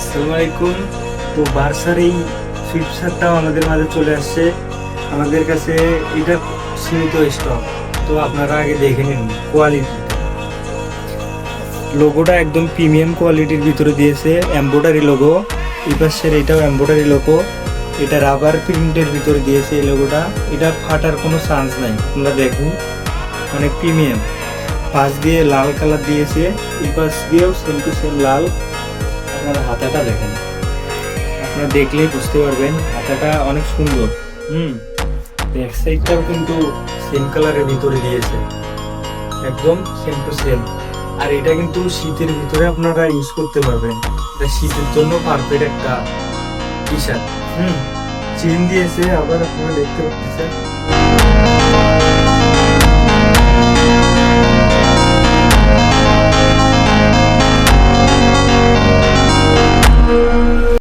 আসসালামু আলাইকুম। তো বার্সার এই সুইফট শার্টটাও আমাদের মাঝে চলে আসছে। আমাদের কাছে এটা সীমিত স্টক, তো আপনারা আগে দেখে নিন কোয়ালিটি। লোগোটা একদম প্রিমিয়াম কোয়ালিটির ভিতরে দিয়েছে, এমব্রয়ডারি লোগো। এই পাশের এটাও এমব্রয়ডারি লোগো, এটা রাবার প্রিন্টের ভিতরে দিয়েছে এই লোগোটা। এটা ফাটার কোনো চান্স নাই, আপনারা দেখুন অনেক প্রিমিয়াম। পাশ দিয়ে লাল কালার দিয়েছে, এই পাশ দিয়েও সেম টু সেম লাল। আপনারা হাতাটা দেখেন, আপনারা দেখলেই বুঝতে পারবেন হাতাটা অনেক সুন্দর। ব্যাক সাইডটাও কিন্তু সেম কালারের ভিতরে দিয়েছে, একদম সেম টু সেম। আর এটা কিন্তু শীতের ভিতরে আপনারা ইউজ করতে পারবেন, এটা শীতের জন্য পারফেক্ট একটা টি শার্ট। চেন দিয়েছে আবার, আপনারা দেখতে পাচ্ছেন।